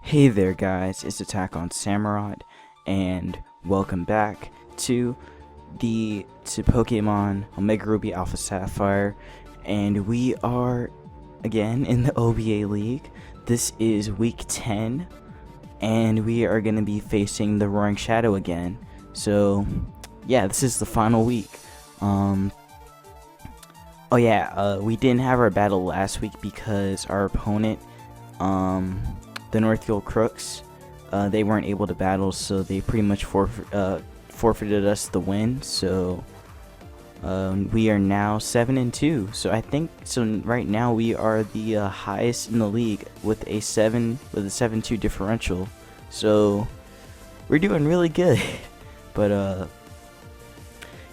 Hey there guys, it's Attack on Samurott, and welcome back to Pokemon Omega Ruby Alpha Sapphire, and we are again in the OBA League. This is week 10, and we are going to be facing the Roaring Shadow again. So yeah, this is the final week. We didn't have our battle last week because our opponent, the Northfield Crooks, they weren't able to battle, so they pretty much forfeited us the win. So we are now 7-2. So I think right now we are the highest in the league with a 7-2 differential. So we're doing really good. But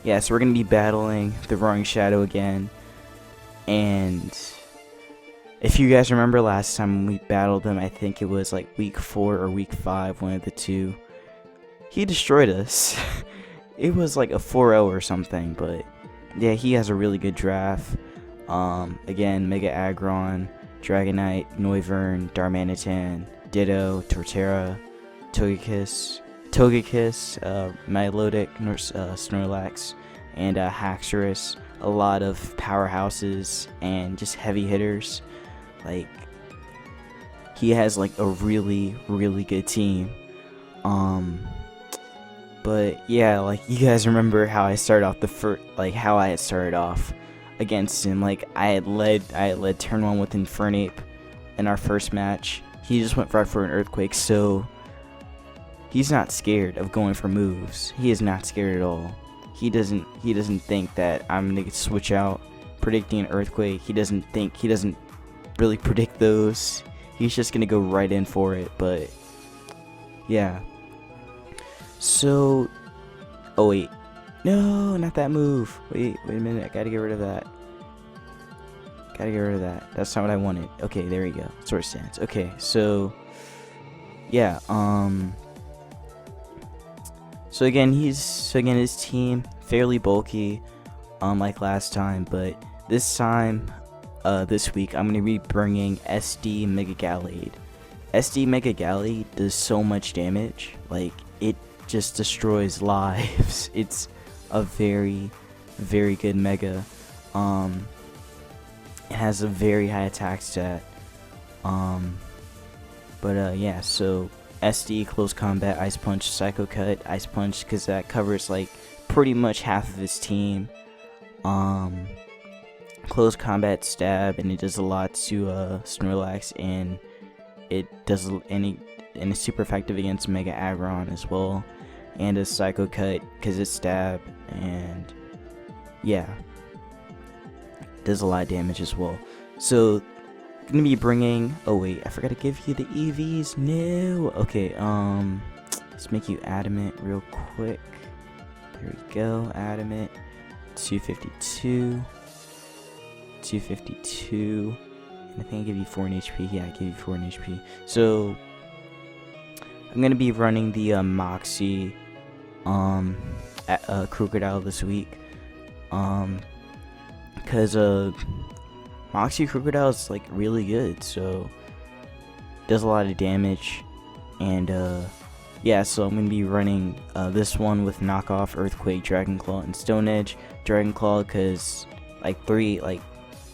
yeah, so we're gonna be battling the Roaring Shadow again, and if you guys remember last time we battled him, I think it was like week 4 or week 5, one of the two. He destroyed us. It was like a 4-0 or something, but yeah, he has a really good draft. Again, Mega Aggron, Dragonite, Noivern, Darmanitan, Ditto, Torterra, Togekiss, Milotic, Snorlax, and Haxorus. A lot of powerhouses and just heavy hitters. Like, he has like a really good team. But yeah, like, you guys remember how I started off how I had started off against him. Like, I had led turn 1 with Infernape in our first match. He just went right for an Earthquake, so he's not scared of going for moves. He is not scared at all. He doesn't think that I'm gonna switch out predicting an Earthquake. He doesn't really predict those. He's just gonna go right in for it. But yeah, so oh wait, no, not that move. Wait a minute, I gotta get rid of that. That's not what I wanted. Okay, there we go. Sword Stance. Okay, so yeah, so again his team fairly bulky, like last time, but this time, this week, I'm going to be bringing SD Mega Gallade. SD Mega Gallade does so much damage. Like, it just destroys lives. It's a very good Mega. It has a very high attack stat. Yeah, so SD, Close Combat, Ice Punch, Psycho Cut, Ice Punch, because that covers, like, pretty much half of his team. Close Combat, Stab, and it does a lot to Snorlax, and it's super effective against Mega Aggron as well, and a Psycho Cut because it's Stab, and yeah, does a lot of damage as well. So gonna be bringing, oh wait, I forgot to give you the EVs. No. Okay, let's make you Adamant real quick. There we go. Adamant 252, and I think I give you 4 in HP. Yeah, I give you 4 in HP. So I'm gonna be running the Moxie Crocodile this week, because Moxie Crocodile is like really good, so does a lot of damage. And yeah, so I'm gonna be running this one with knockoff Earthquake, Dragon Claw, and Stone Edge. Dragon Claw because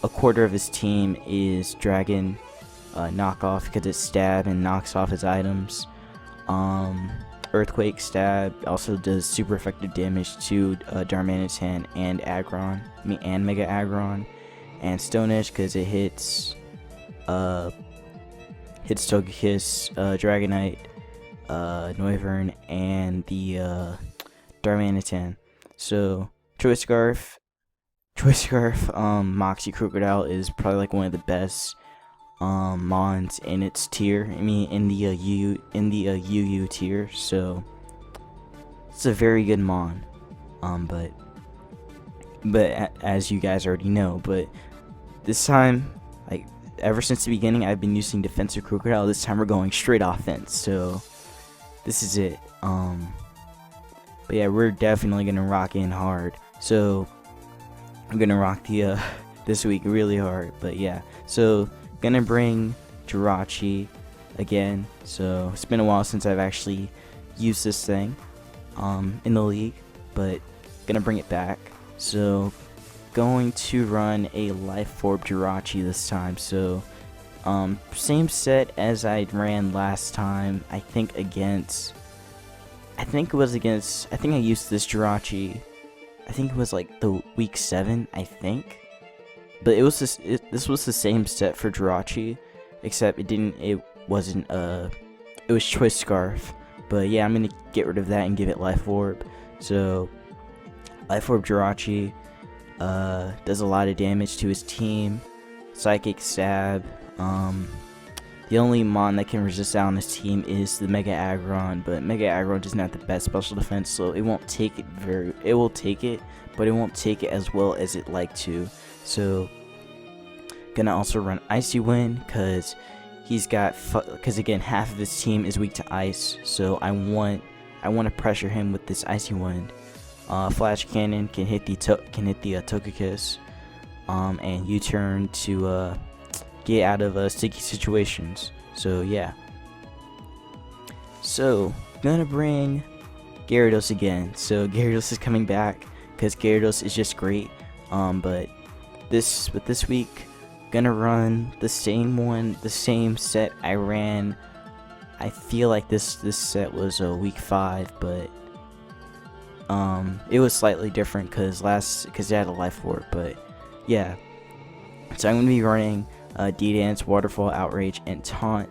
a quarter of his team is Dragon knockoff because it's Stab and knocks off his items. Earthquake Stab also does super effective damage to Darmanitan and Mega Aggron. And Stone Edge because it hits Togekiss, Dragonite, Noivern, and the Darmanitan. So Choice Scarf, Moxie Crocodile is probably like one of the best mons in its tier. I mean, in the UU tier. So it's a very good mon. But as you guys already know, but this time, like, ever since the beginning, I've been using defensive Crocodile. This time we're going straight offense, so this is it. But yeah, we're definitely gonna rock in hard. So I'm gonna rock the this week really hard. But yeah, so gonna bring Jirachi, again. So it's been a while since I've actually used this thing in the league, but gonna bring it back. So going to run a Life Orb Jirachi this time. So same set as I ran last time. I think I used this Jirachi. I think it was like the week 7, I think. But it was this was the same set for Jirachi, except it was Choice Scarf. But yeah, I'm gonna get rid of that and give it Life Orb. So Life Orb Jirachi does a lot of damage to his team. Psychic Stab. The only mon that can resist that on his team is the Mega Aggron, but Mega Aggron doesn't have the best special defense, so it won't take it it will take it, but it won't take it as well as it like to. So gonna also run Icy Wind because again, half of his team is weak to ice, so I want to pressure him with this Icy Wind. Flash Cannon can hit the Togekiss, and U-turn to get out of sticky situations. So yeah. So gonna bring Gyarados again. So Gyarados is coming back because Gyarados is just great. But this week, gonna run the same set I ran. I feel like this set was week 5, but it was slightly different because it had a Life Orb. But yeah, so I'm gonna be running D-Dance, Waterfall, Outrage, and Taunt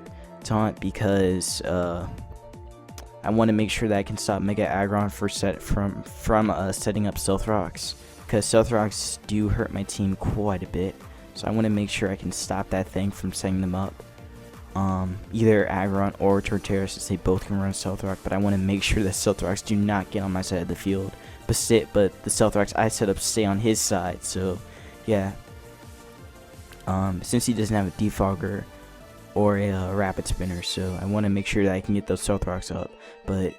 because I want to make sure that I can stop Mega Aggron from setting up Stealth Rocks, because Stealth Rocks do hurt my team quite a bit. So I want to make sure I can stop that thing from setting them up. Either Aggron or Torterra, since they both can run Stealth Rock, but I want to make sure that Stealth Rocks do not get on my side of the field. But the Stealth Rocks I set up stay on his side. So yeah. Since he doesn't have a Defogger or a Rapid Spinner, so I want to make sure that I can get those Stealth Rocks up. But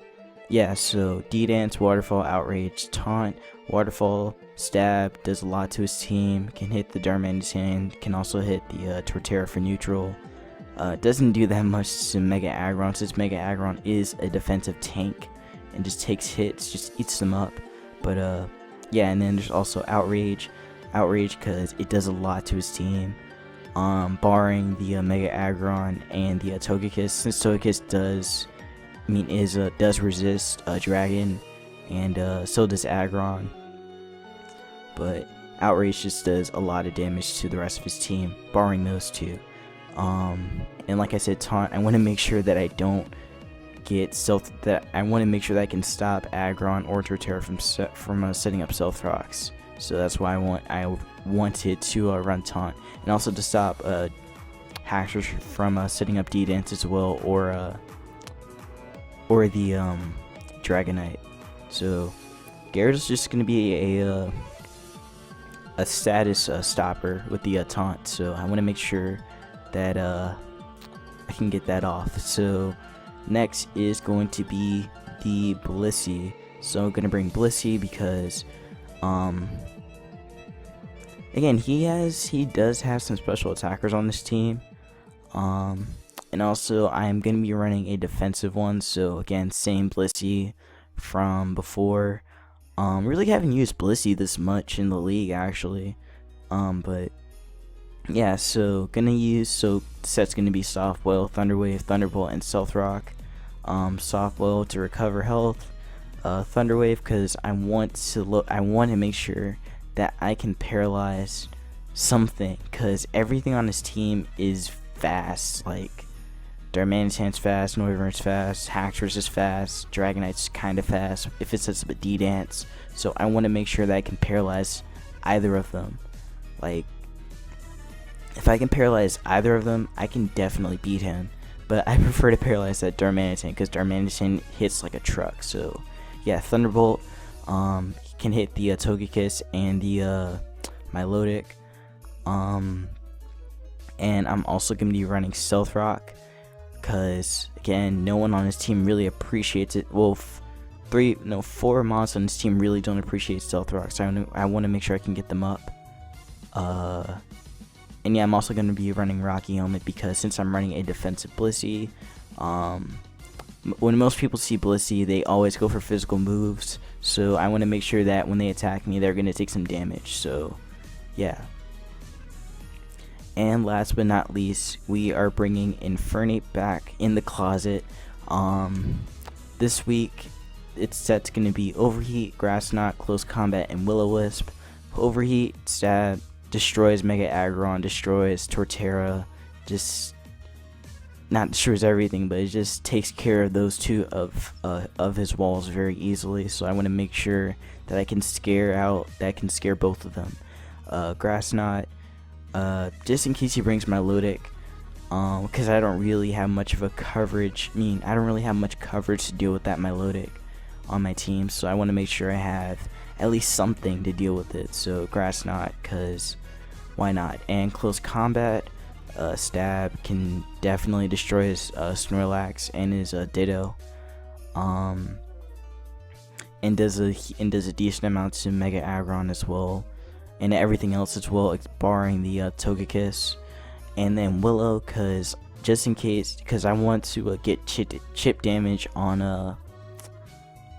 yeah, so D-Dance, Waterfall, Outrage, Taunt, Waterfall, Stab, does a lot to his team, can hit the Darmanitan's hand, can also hit the Torterra for neutral. Doesn't do that much to Mega Aggron, since Mega Aggron is a defensive tank and just takes hits, just eats them up. But yeah, and then there's also Outrage because it does a lot to his team, barring the Mega Aggron and the Togekiss, since Togekiss does resist Dragon, and so does Aggron. But Outrage just does a lot of damage to the rest of his team, barring those two. And like I said, Taunt, I want to make sure that I don't get I want to make sure that I can stop Aggron or Torterra from setting up Stealth Rocks. So that's why I wanted to run Taunt, and also to stop Hackers from setting up D-Dance as well, or the Dragonite. So Gyarados is just gonna be a status stopper with the Taunt. So I want to make sure that I can get that off. So next is going to be the Blissey. So I'm gonna bring Blissey because again, he does have some special attackers on this team, and also I am gonna be running a defensive one. So again, same Blissey from before. Really haven't used Blissey this much in the league actually, but yeah. So the set's gonna be Soft Boil, Thunder Wave, Thunderbolt, and Stealth Rock. Soft Boil to recover health, Thunder Wave because I want to make sure that I can paralyze something, because everything on his team is fast. Like Darmanitan's fast, Noivern's fast, Hackers is fast, Dragonite's kind of fast if it sets up a D-Dance. So I want to make sure that I can paralyze either of them. Like, if I can paralyze either of them, I can definitely beat him. But I prefer to paralyze that Darmanitan because Darmanitan hits like a truck. So yeah, Thunderbolt can hit the Togekiss and the Milotic. And I'm also going to be running Stealth Rock because, again, no one on his team really appreciates it. Well, 4 mons on his team really don't appreciate Stealth Rock, so I want to make sure I can get them up. And yeah, I'm also going to be running Rocky Helmet because since I'm running a defensive Blissey, when most people see Blissey, they always go for physical moves. So I want to make sure that when they attack me, they're going to take some damage. So yeah. And last but not least, we are bringing Infernape back in the closet. This week, its set's going to be Overheat, Grass Knot, Close Combat, and Will-O-Wisp. Overheat, Stab, destroys Mega Aggron, destroys Torterra, just not destroys everything, but it just takes care of those two of his walls very easily. So I want to make sure that I can scare both of them. Grass Knot, just in case he brings my Lodic, because I don't really have much of a coverage. I don't really have much coverage to deal with that Milotic on my team, so I want to make sure I have at least something to deal with it. So Grass Knot, cause why not? And Close Combat, Stab can definitely destroy his Snorlax and his Ditto, and does a decent amount to Mega Aggron as well, and everything else as well, barring the Togekiss. And then Willow, cause just in case, because I want to get chip damage on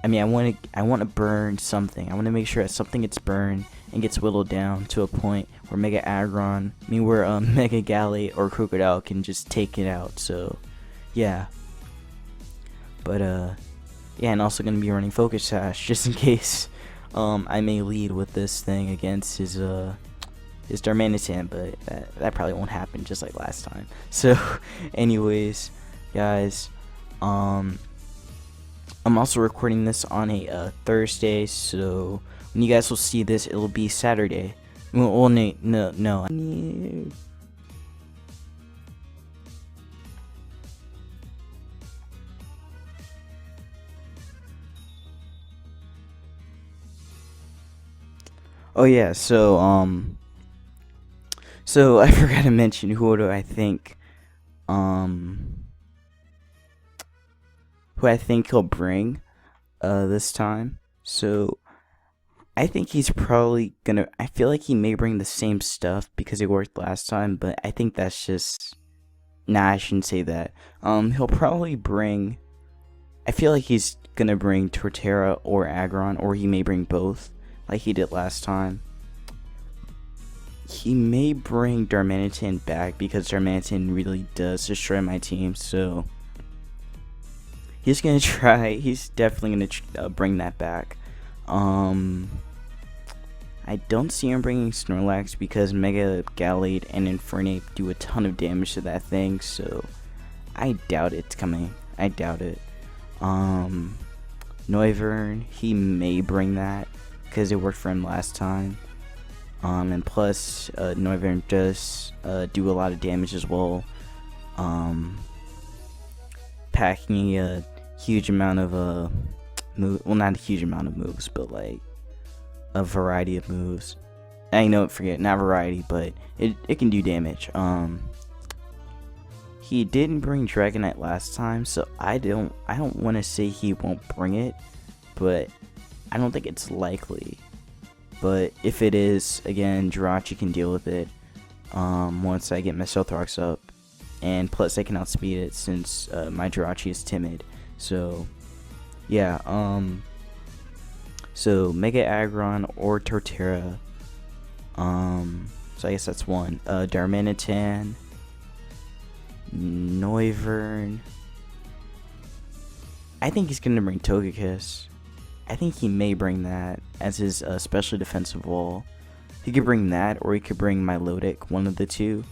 I want to burn something. I want to make sure that something gets burned and gets whittled down to a point where Mega Aggron, where Mega Gallade or Crocodile can just take it out. So yeah. But yeah, and also gonna be running Focus Sash just in case I may lead with this thing against his Darmanitan, but that probably won't happen, just like last time. So anyways, guys, I'm also recording this on a Thursday, so when you guys will see this, it'll be Saturday. Well, no. Oh yeah, so I forgot to mention who I think he'll bring this time. So I think he's probably gonna, I feel like he may bring the same stuff because it worked last time, but I think that's just, nah, I shouldn't say that. He'll probably bring, I feel like he's gonna bring Torterra or Aggron, or he may bring both like he did last time. He may bring Darmanitan back because Darmanitan really does destroy my team, so he's definitely gonna bring that back. I don't see him bringing Snorlax because Mega Gallade and Infernape do a ton of damage to that thing, so I doubt it's coming. I doubt it. Noivern, he may bring that because it worked for him last time. And plus, Noivern does do a lot of damage as well. Packing a huge amount of well, not a huge amount of moves, but like a variety of moves. Not variety, but it can do damage. He didn't bring Dragonite last time, so I don't want to say he won't bring it, but I don't think it's likely. But if it is, again, Jirachi can deal with it once I get my Stealth Rocks up. And plus I can outspeed it since my Jirachi is timid. So yeah, so Mega Aggron or Torterra. So I guess that's one. Darmanitan, Noivern. I think he's gonna bring Togekiss. I think he may bring that as his special defensive wall. He could bring that, or he could bring Milotic, one of the two.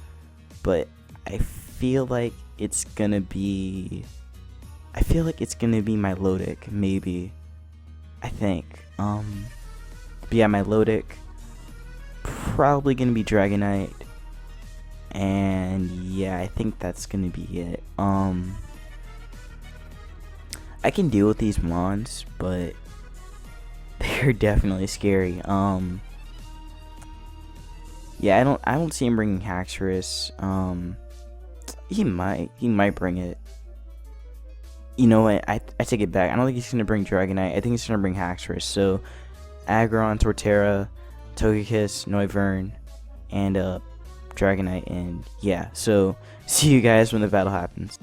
But I feel like it's gonna be Milotic, maybe. I think. But yeah, Milotic. Probably gonna be Dragonite. And yeah, I think that's gonna be it. I can deal with these mons, but they're definitely scary. Yeah, I don't see him bringing Haxorus. He might bring it. You know what? I take it back. I don't think he's gonna bring Dragonite. I think he's gonna bring Haxorus. So, Aggron, Torterra, Togekiss, Noivern, and Dragonite, and yeah, so see you guys when the battle happens.